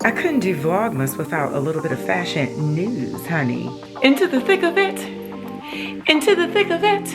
I couldn't do Vlogmas without a little bit of fashion news, honey. Into the thick of it. Into the thick of it.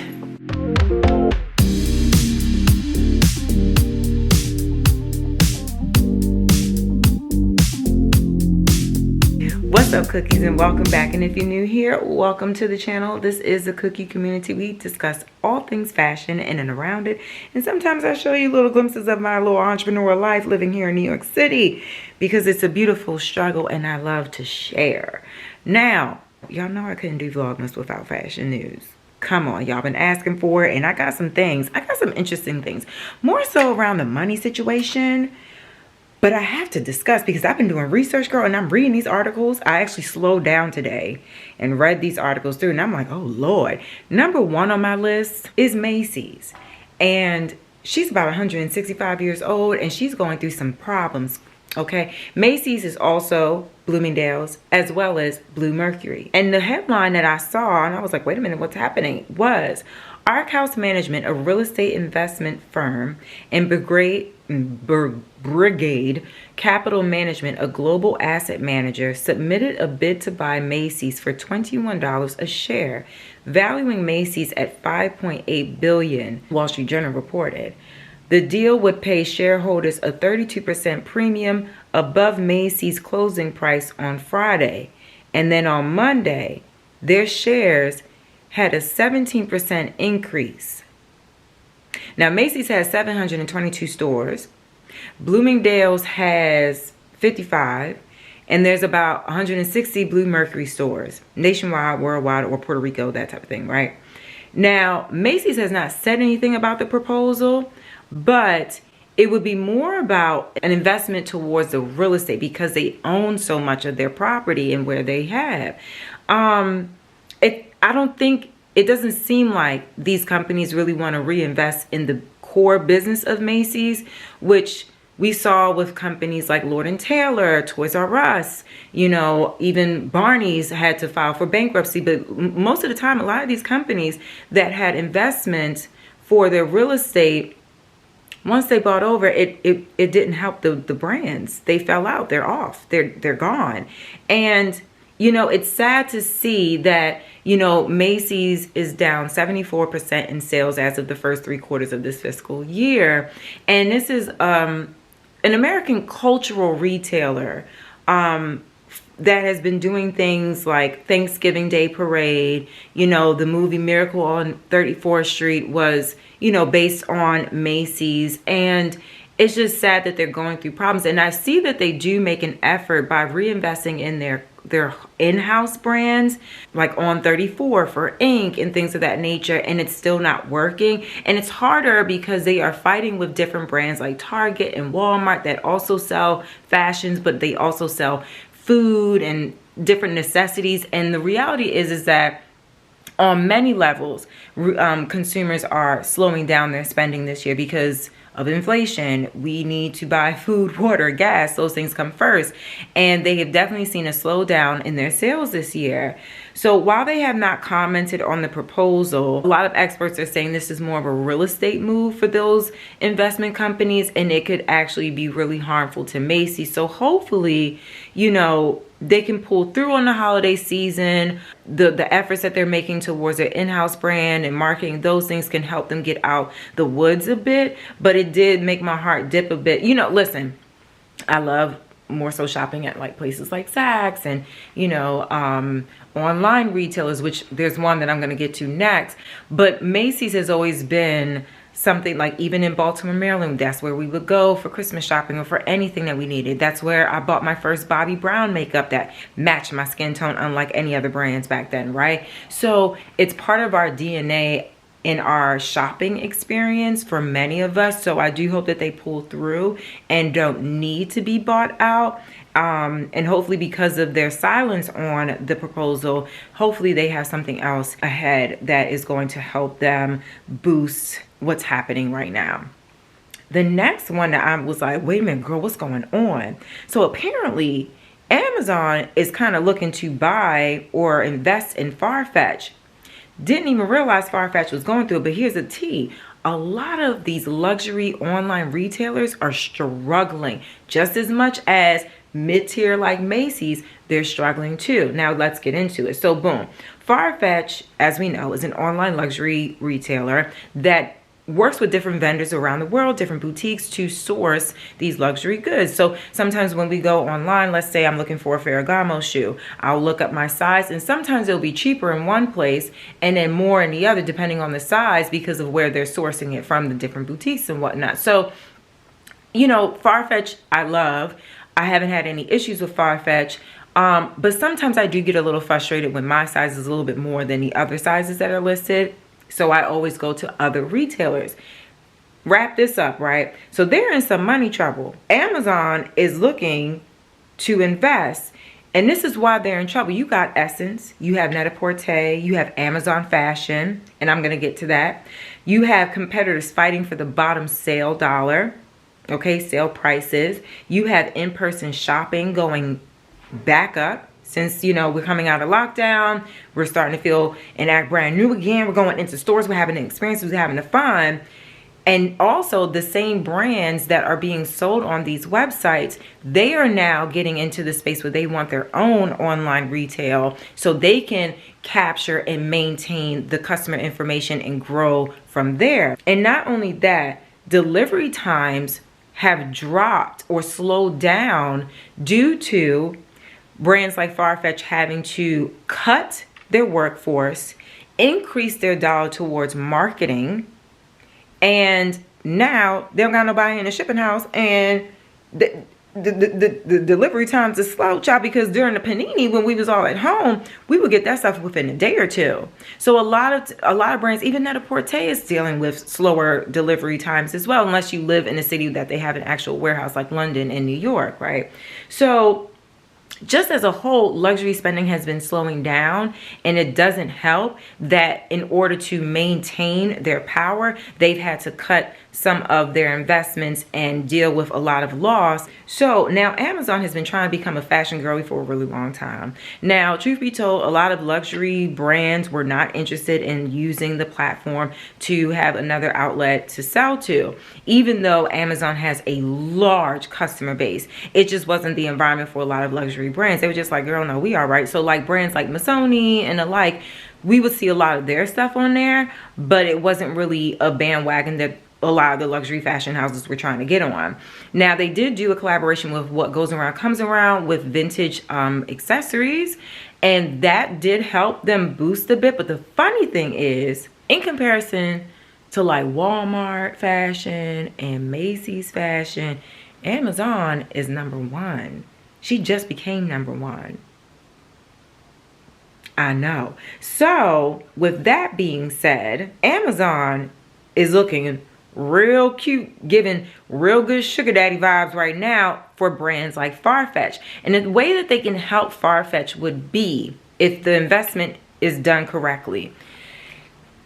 What's up, cookies, and welcome back. And if you're new here, welcome to the channel. This is the cookie community. We discuss all things fashion in and around it. And sometimes I show you little glimpses of my little entrepreneur life living here in New York City, because it's a beautiful struggle and I love to share. Now, y'all know I couldn't do Vlogmas without fashion news. Come on, y'all been asking for it, and I got some things. I got some interesting things. More so around the money situation. But I have to discuss, because I've been doing research, girl, and I'm reading these articles. I actually slowed down today and read these articles through, and I'm like, oh, Lord. Number one on my list is Macy's. And she's about 165 years old, and she's going through some problems, okay? Macy's is also Bloomingdale's, as well as Blue Mercury. And the headline that I saw, and I was like, wait a minute, what's happening, was Arc House Management, a real estate investment firm, and Brigade Capital Management, a global asset manager, submitted a bid to buy Macy's for $21 a share, valuing Macy's at $5.8 billion, Wall Street Journal reported. The deal would pay shareholders a 32% premium above Macy's closing price on Friday. And then on Monday, their shares had a 17% increase. Now, Macy's has 722 stores. Bloomingdale's has 55. And there's about 160 Blue Mercury stores, nationwide, worldwide, or Puerto Rico, that type of thing, right? Now, Macy's has not said anything about the proposal, but it would be more about an investment towards the real estate, because they own so much of their property and where they have. I don't think, it doesn't seem like these companies really want to reinvest in the core business of Macy's, which we saw with companies like Lord & Taylor, Toys R Us, you know, even Barney's had to file for bankruptcy. But most of the time, a lot of these companies that had investments for their real estate, once they bought over, it didn't help the brands. They fell out. They're off. They're gone. And you know, it's sad to see that, you know, Macy's is down 74% in sales as of the first 3 quarters of this fiscal year. And this is an American cultural retailer that has been doing things like Thanksgiving Day Parade. You know, the movie Miracle on 34th Street was, you know, based on Macy's. And it's just sad that they're going through problems. And I see that they do make an effort by reinvesting in their in-house brands, like On 34 for ink and things of that nature, and it's still not working. And it's harder because they are fighting with different brands like Target and Walmart that also sell fashions, but they also sell food and different necessities. And the reality is that on many levels, consumers are slowing down their spending this year because of inflation. We need to buy food, water, gas. Those things come first. And they have definitely seen a slowdown in their sales this year. So while they have not commented on the proposal, a lot of experts are saying this is more of a real estate move for those investment companies, and it could actually be really harmful to Macy's. So hopefully, you know, they can pull through on the holiday season. The efforts that they're making towards their in-house brand and marketing, those things can help them get out the woods a bit. But it did make my heart dip a bit. You know, listen, I love more so shopping at like places like Saks and, you know, online retailers, which there's one that I'm going to get to next. But Macy's has always been something like, even in Baltimore, Maryland, that's where we would go for Christmas shopping or for anything that we needed. That's where I bought my first Bobbi Brown makeup that matched my skin tone, unlike any other brands back then, right? So it's part of our DNA in our shopping experience for many of us. So I do hope that they pull through and don't need to be bought out. And hopefully, because of their silence on the proposal, hopefully they have something else ahead that is going to help them boost what's happening right now. The next one that I was like, wait a minute, girl, what's going on? So apparently Amazon is kind of looking to buy or invest in Farfetch. Didn't even realize Farfetch was going through it, but here's the tea. A lot of these luxury online retailers are struggling just as much as mid-tier like Macy's, they're struggling too. Now let's get into it. So boom, Farfetch, as we know, is an online luxury retailer that works with different vendors around the world, different boutiques to source these luxury goods. So sometimes when we go online, let's say I'm looking for a Ferragamo shoe, I'll look up my size, and sometimes it'll be cheaper in one place and then more in the other depending on the size because of where they're sourcing it from, the different boutiques and whatnot. So, you know, Farfetch I love. I haven't had any issues with Farfetch. But sometimes I do get a little frustrated when my size is a little bit more than the other sizes that are listed. So I always go to other retailers. Wrap this up, right? So they're in some money trouble. Amazon is looking to invest. And this is why they're in trouble. You got Essence, you have Net-a-Porter, you have Amazon Fashion, and I'm going to get to that. You have competitors fighting for the bottom sale dollar, okay, sale prices. You have in-person shopping going back up. Since, you know, we're coming out of lockdown, we're starting to feel and act brand new again. We're going into stores, we're having an experience, we're having the fun. And also the same brands that are being sold on these websites, they are now getting into the space where they want their own online retail so they can capture and maintain the customer information and grow from there. And not only that, delivery times have dropped or slowed down due to brands like Farfetch having to cut their workforce, increase their dollar towards marketing, and now they don't got nobody in the shipping house, and the delivery times is slow, child, because during the panini, when we was all at home, we would get that stuff within a day or two. So a lot of brands, even Net-a-Porter, is dealing with slower delivery times as well, unless you live in a city that they have an actual warehouse like London and New York, right? So just as a whole, luxury spending has been slowing down, and it doesn't help that in order to maintain their power, they've had to cut some of their investments and deal with a lot of loss. So now Amazon has been trying to become a fashion girly for a really long time. Now, truth be told, a lot of luxury brands were not interested in using the platform to have another outlet to sell to, even though Amazon has a large customer base. It just wasn't the environment for a lot of luxury brands. They were just like, girl, no, we all right. So like brands like Missoni and the like, we would see a lot of their stuff on there, but it wasn't really a bandwagon that a lot of the luxury fashion houses were trying to get on. Now, they did do a collaboration with What Goes Around Comes Around with vintage accessories, and that did help them boost a bit. But the funny thing is, in comparison to like Walmart fashion and Macy's fashion, Amazon is #1. She just became #1. I know. So with that being said, Amazon is looking real cute, giving real good sugar daddy vibes right now for brands like Farfetch. And the way that they can help Farfetch would be, if the investment is done correctly,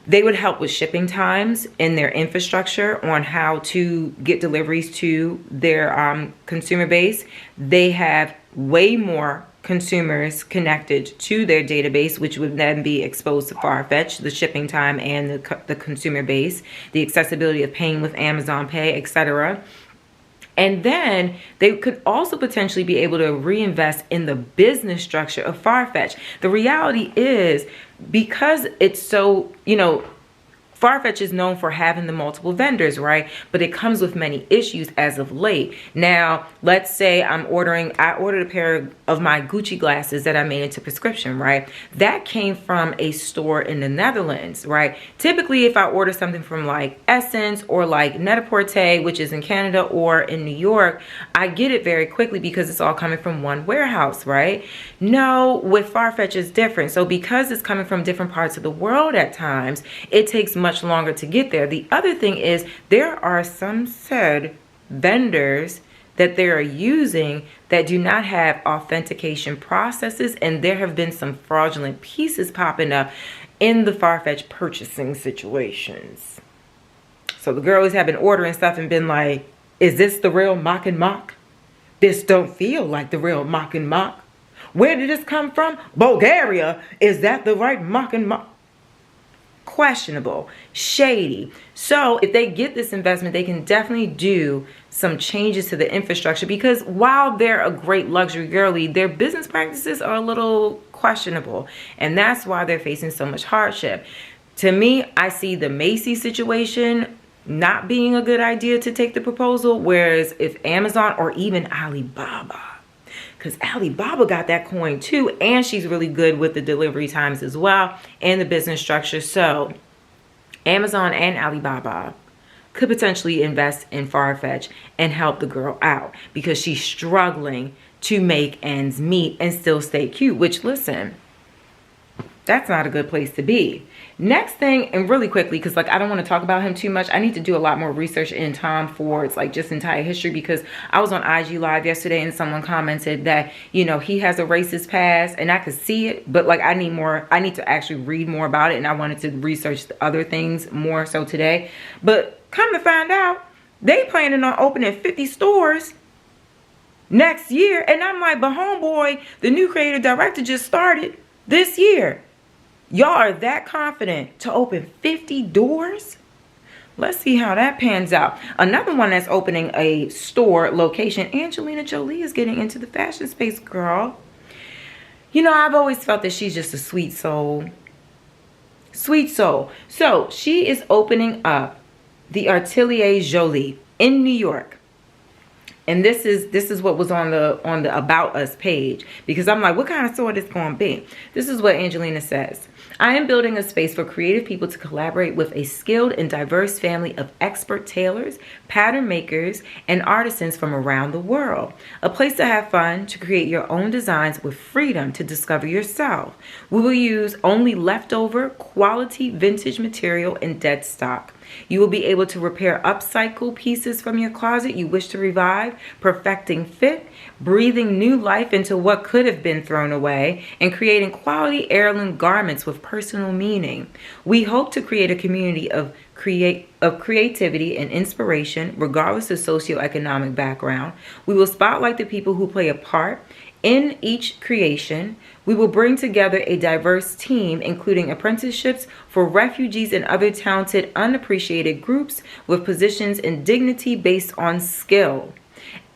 they would help with shipping times in their infrastructure on how to get deliveries to their consumer base. They have way more consumers connected to their database, which would then be exposed to Farfetch, the shipping time and the consumer base, the accessibility of paying with Amazon Pay, etc. And then they could also potentially be able to reinvest in the business structure of Farfetch. The reality is, because it's so, you know, Farfetch is known for having the multiple vendors, right? But it comes with many issues as of late. Now, let's say I ordered a pair of my Gucci glasses that I made into prescription, right? That came from a store in the Netherlands, right? Typically, if I order something from like Essence or like Net-a-Porter, which is in Canada, or in New York, I get it very quickly because it's all coming from one warehouse, right? No, with Farfetch it's different. So because it's coming from different parts of the world at times, it takes much longer to get there. The other thing is, there are some said vendors that they are using that do not have authentication processes, and there have been some fraudulent pieces popping up in the Farfetch purchasing situations. So the girls have been ordering stuff and been like, is this the real mock and mock? This don't feel like the real mock and mock. Where did this come from? Bulgaria. Is that the right mock and mock? questionable, shady. So if they get this investment, they can definitely do some changes to the infrastructure, because while they're a great luxury girly, their business practices are a little questionable, and that's why they're facing so much hardship. To me, I see the Macy's situation not being a good idea to take the proposal, whereas if Amazon or even Alibaba, because Alibaba got that coin too, and she's really good with the delivery times as well and the business structure. So Amazon and Alibaba could potentially invest in Farfetch and help the girl out, because she's struggling to make ends meet and still stay cute, which, listen, that's not a good place to be. Next thing, and really quickly, because like I don't want to talk about him too much. I need to do a lot more research in Tom Ford's like just entire history, because I was on IG Live yesterday and someone commented that, you know, he has a racist past, and I could see it, but like I need to actually read more about it, and I wanted to research the other things more so today. But come to find out, they planning on opening 50 stores next year, and I'm like, but homeboy, the new creative director just started this year. Y'all are that confident to open 50 doors? Let's see how that pans out. Another one that's opening a store location, Angelina Jolie, is getting into the fashion space, girl. You know, I've always felt that she's just a sweet soul. Sweet soul. So she is opening up the Atelier Jolie in New York. And this is what was on the About Us page, because I'm like, what kind of store this gonna be? This is what Angelina says. I am building a space for creative people to collaborate with a skilled and diverse family of expert tailors, pattern makers, and artisans from around the world. A place to have fun, to create your own designs with freedom to discover yourself. We will use only leftover quality vintage material and dead stock. You will be able to repair upcycle pieces from your closet you wish to revive, perfecting fit, breathing new life into what could have been thrown away, and creating quality heirloom garments with personal meaning. We hope to create a community of creativity and inspiration, regardless of socioeconomic background. We will spotlight the people who play a part in each creation. We will bring together a diverse team, including apprenticeships for refugees and other talented, unappreciated groups with positions in dignity based on skill.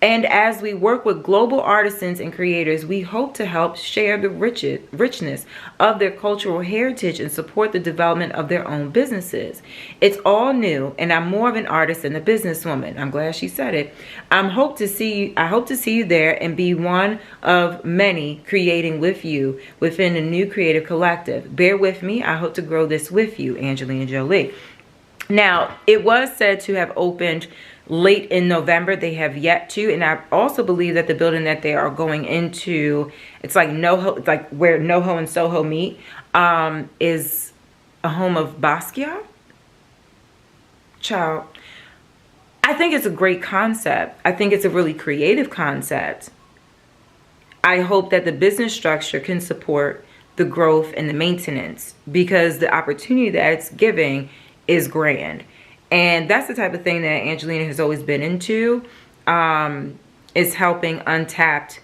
And as we work with global artisans and creators, we hope to help share the richness of their cultural heritage and support the development of their own businesses. It's all new, and I'm more of an artist than a businesswoman. I'm glad she said it. I hope to see you there and be one of many creating with you within a new creative collective. Bear with me. I hope to grow this with you, Angelina Jolie. Now, it was said to have opened late in November. They have yet to, and I also believe that the building that they are going into, it's like NoHo, it's like where NoHo and Soho meet, is a home of Basquiat. Child, I think it's a great concept. I think it's a really creative concept. I hope that the business structure can support the growth and the maintenance, because the opportunity that it's giving is grand. And that's the type of thing that Angelina has always been into, is helping untapped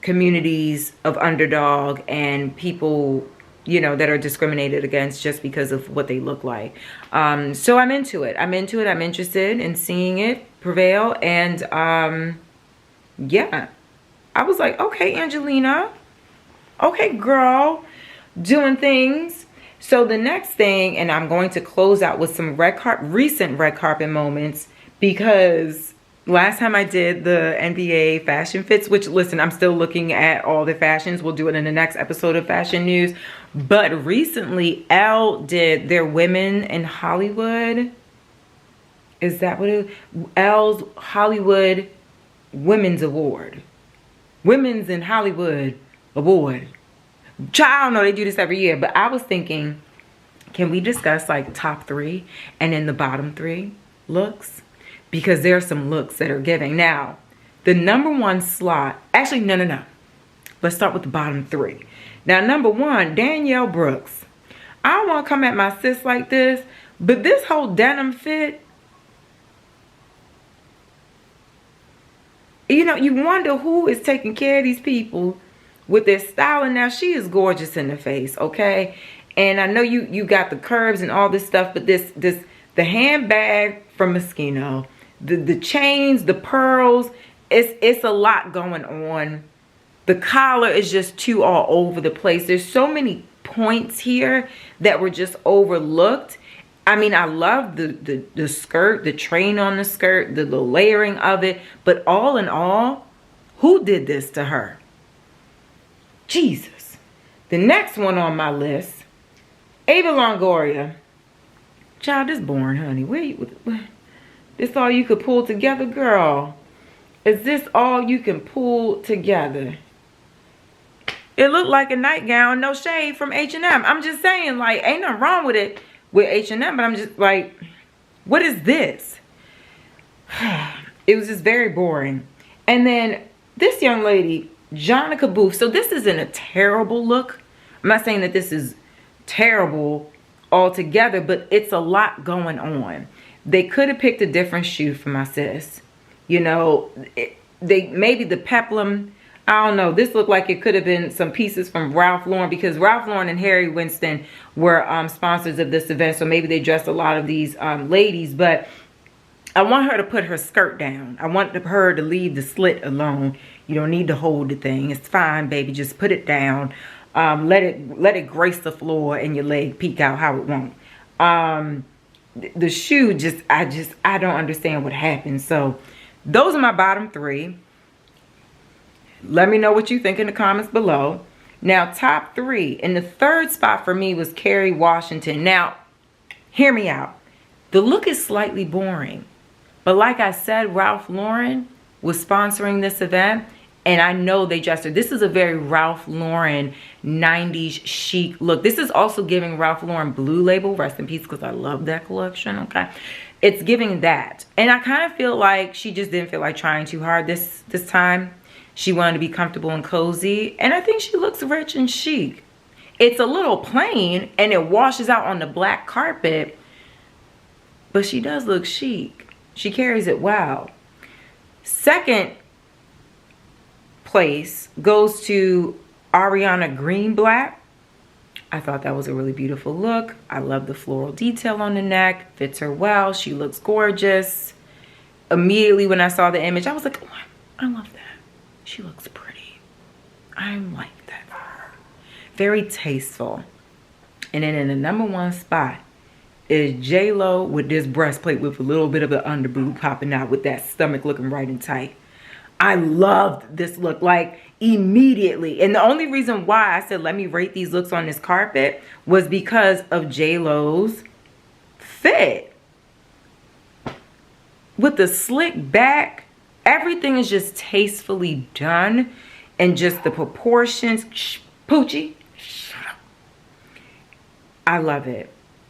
communities of underdog and people, you know, that are discriminated against just because of what they look like. So I'm into it. I'm interested in seeing it prevail. And yeah, I was like, okay, Angelina. Okay, girl, doing things. So the next thing, and I'm going to close out with some recent red carpet moments, because last time I did the NBA fashion fits, which, listen, I'm still looking at all the fashions. We'll do it in the next episode of Fashion News. But recently, Elle did their Women in Hollywood. Is that what it is? Elle's Hollywood Women's Award. Women's in Hollywood Award. I don't know, they do this every year, but I was thinking, can we discuss like top 3 and then the bottom 3 looks? Because there are some looks that are giving. Now, the number 1 slot, actually, no. Let's start with the bottom 3. Now, number 1, Danielle Brooks. I don't want to come at my sis like this, but this whole denim fit, you know, you wonder who is taking care of these people with their styling. Now, she is gorgeous in the face, okay? And I know you got the curves and all this stuff, but the handbag from Moschino, the chains, the pearls, it's a lot going on. The collar is just too all over the place. There's so many points here that were just overlooked. I mean, I love the skirt, the train on the skirt, the layering of it. But all in all, who did this to her? Jesus. The next one on my list, Ava Longoria. Child, this boring, honey. This all you could pull together, girl? Is this all you can pull together? It looked like a nightgown, no shade, from H&M. I'm just saying, like, ain't nothing wrong with it with H&M, but I'm just like, what is this? It was just very boring. And then this young lady, Jonica Booth. So this isn't a terrible look. I'm not saying that this is terrible altogether, but it's a lot going on. They could have picked a different shoe for my sis. You know, maybe the peplum, I don't know. This looked like it could have been some pieces from Ralph Lauren, because Ralph Lauren and Harry Winston were sponsors of this event. So maybe they dressed a lot of these ladies. But I want her to put her skirt down. I want her to leave the slit alone. You don't need to hold the thing. It's fine, baby. Just put it down. Let it grace the floor and your leg peek out how it won't. The shoe, I don't understand what happened. So those are my bottom three. Let me know what you think in the comments below. Now, top three. In the third spot for me was Kerry Washington. Now, hear me out. The look is slightly boring. But like I said, Ralph Lauren was sponsoring this event. And I know they dressed her. This is a very Ralph Lauren 90s chic look. This is also giving Ralph Lauren Blue Label. Rest in peace, because I love that collection, okay? It's giving that. And I kind of feel like she just didn't feel like trying too hard this time. She wanted to be comfortable and cozy. And I think she looks rich and chic. It's a little plain and it washes out on the black carpet. But she does look chic. She carries it well. Second place goes to Ariana Greenblatt. I thought that was a really beautiful look. I love the floral detail on the neck. Fits her well. She looks gorgeous. Immediately when I saw the image, I was like, oh, I love that. She looks pretty. I like that for her. Very tasteful. And then in the number one spot is J-Lo with this breastplate with a little bit of the underboob popping out with that stomach looking right and tight. I loved this look, like, immediately. And the only reason why I said let me rate these looks on this carpet was because of J-Lo's fit. With the slick back, everything is just tastefully done. And just the proportions. Shh, Poochie, shut up. I love it.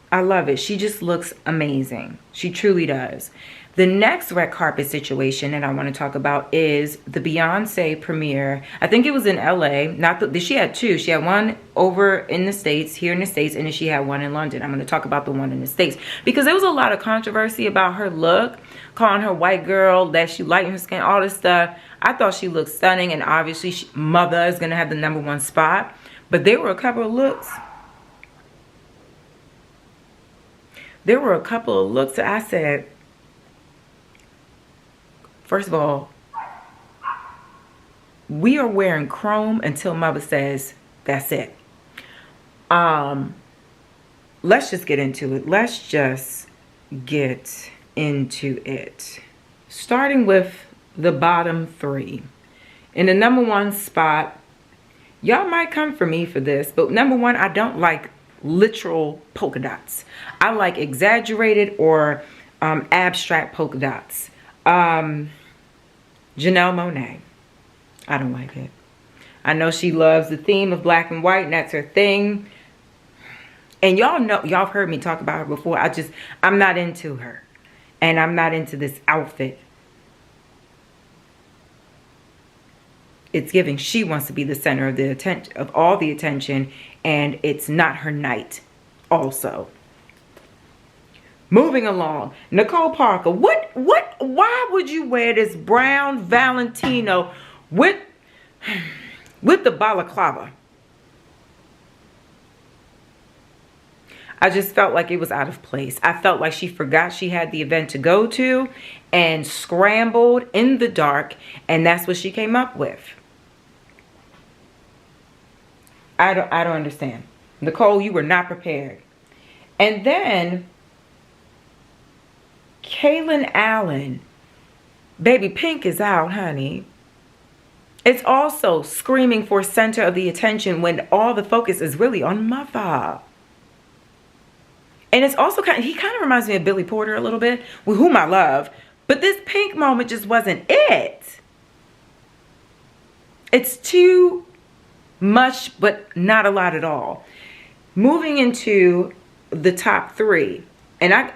I love it. She just looks amazing. She truly does. The next red carpet situation that I want to talk about is the Beyonce premiere. I think it was in LA. She had two. She had one over in the States, here in the States, and then she had one in London. I'm going to talk about the one in the States because there was a lot of controversy about her look, calling her white girl, that she lightened her skin, all this stuff. I thought she looked stunning, and obviously Mother is going to have the number one spot. But there were a couple of looks. There were a couple of looks that I said, first of all, we are wearing chrome until Mother says that's it. Let's just get into it. Let's just get into it. Starting with the bottom three. In the number one spot, y'all might come for me for this, but number one, I don't like literal polka dots. I like exaggerated or abstract polka dots. Janelle Monáe. I don't like it. I know she loves the theme of black and white, and that's her thing. And y'all know, y'all have heard me talk about her before. I'm not into her. And I'm not into this outfit. It's giving she wants to be the center of the attention, of all the attention, and it's not her night also. Moving along, Nicole Parker. Why would you wear this brown Valentino with the balaclava? I just felt like it was out of place. I felt like she forgot she had the event to go to and scrambled in the dark, and that's what she came up with. I don't understand. Nicole, you were not prepared. And then Kaylin Allen, baby, pink is out, honey. It's also screaming for center of the attention when all the focus is really on mother. And it's also he kind of reminds me of Billy Porter a little bit, with whom I love. But this pink moment just wasn't it. It's too much, but not a lot at all. Moving into the top 3. And I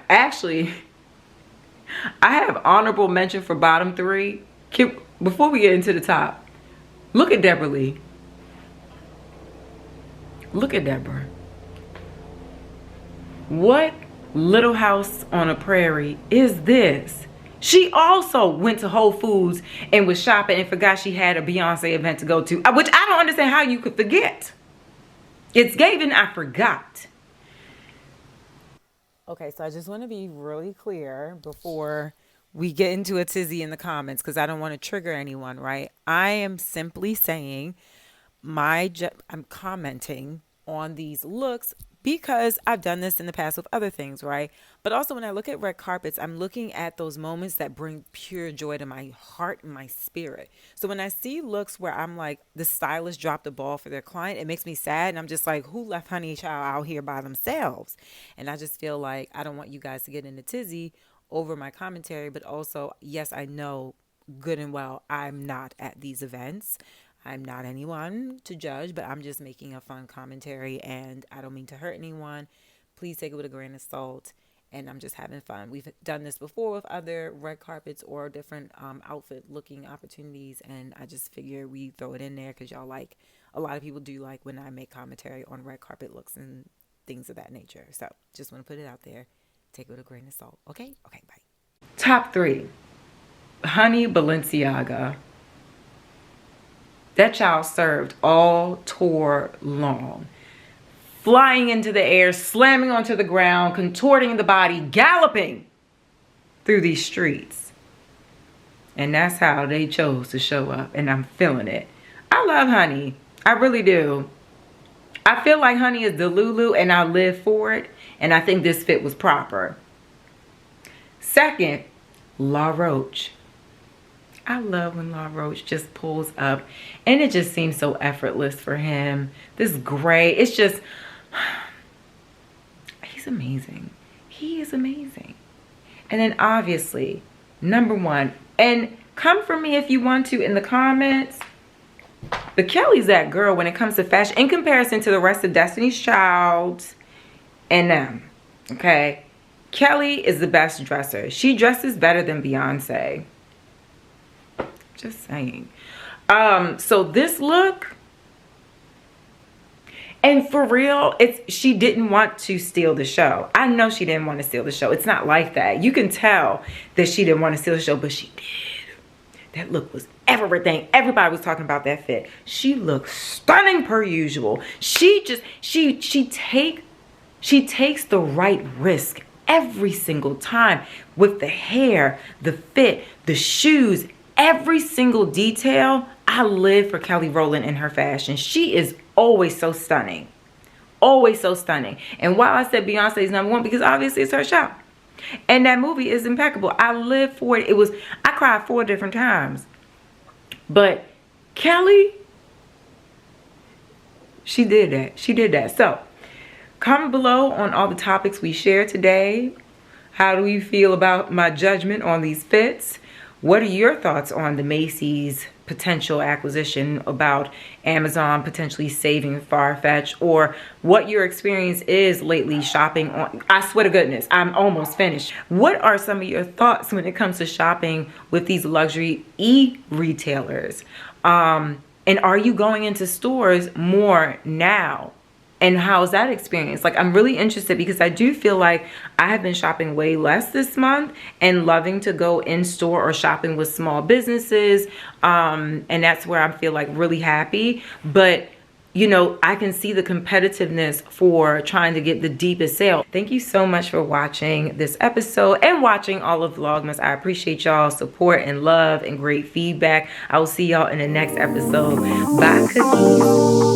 have honorable mention for bottom 3. Before we get into the top, look at Deborah Lee. Look at Deborah. What Little House on a Prairie is this? She also went to Whole Foods and was shopping and forgot she had a Beyonce event to go to, which I don't understand how you could forget. It's given, I forgot. Okay, so I just want to be really clear before we get into a tizzy in the comments, because I don't want to trigger anyone, right? I am simply saying I'm commenting on these looks because I've done this in the past with other things, right? But also when I look at red carpets, I'm looking at those moments that bring pure joy to my heart and my spirit. So when I see looks where I'm like, the stylist dropped the ball for their client, it makes me sad. And I'm just like, who left Honey Child out here by themselves? And I just feel like I don't want you guys to get in a tizzy over my commentary. But also, yes, I know good and well I'm not at these events. I'm not anyone to judge, but I'm just making a fun commentary, and I don't mean to hurt anyone. Please take it with a grain of salt, and I'm just having fun. We've done this before with other red carpets or different outfit looking opportunities, and I just figure we throw it in there because y'all like, a lot of people do like when I make commentary on red carpet looks and things of that nature. So just want to put it out there. Take it with a grain of salt. Okay? Okay, bye. Top 3. Honey Balenciaga. That child served all tour long. Flying into the air, slamming onto the ground, contorting the body, galloping through these streets. And that's how they chose to show up, and I'm feeling it. I love Honey. I really do. I feel like Honey is the Lulu, and I live for it, and I think this fit was proper. Second, La Roche. I love when La Roche just pulls up, and it just seems so effortless for him. This gray, it's just, he's amazing. He is amazing. And then obviously, number 1, and come for me if you want to in the comments, but Kelly's that girl when it comes to fashion in comparison to the rest of Destiny's Child and them, okay? Kelly is the best dresser. She dresses better than Beyonce. Just saying. So this look, and for real, she didn't want to steal the show. I know she didn't want to steal the show. It's not like that. You can tell that she didn't want to steal the show, but she did. That look was everything. Everybody was talking about that fit. She looked stunning per usual. She takes the right risk every single time with the hair, the fit, the shoes. Every single detail. I live for Kelly Rowland and her fashion. She is always so stunning. Always so stunning. And while I said Beyonce is number 1, because obviously it's her show. And that movie is impeccable. I live for it. I cried 4 different times. But Kelly, she did that. She did that. So, comment below on all the topics we shared today. How do you feel about my judgment on these fits? What are your thoughts on the Macy's potential acquisition, about Amazon potentially saving Farfetch, or what your experience is lately shopping on? I swear to goodness, I'm almost finished. What are some of your thoughts when it comes to shopping with these luxury e-retailers? And are you going into stores more now? And how is that experience? Like, I'm really interested because I do feel like I have been shopping way less this month and loving to go in store or shopping with small businesses. And that's where I feel like really happy. But you know, I can see the competitiveness for trying to get the deepest sale. Thank you so much for watching this episode and watching all of Vlogmas. I appreciate y'all's support and love and great feedback. I will see y'all in the next episode. Bye, cookies.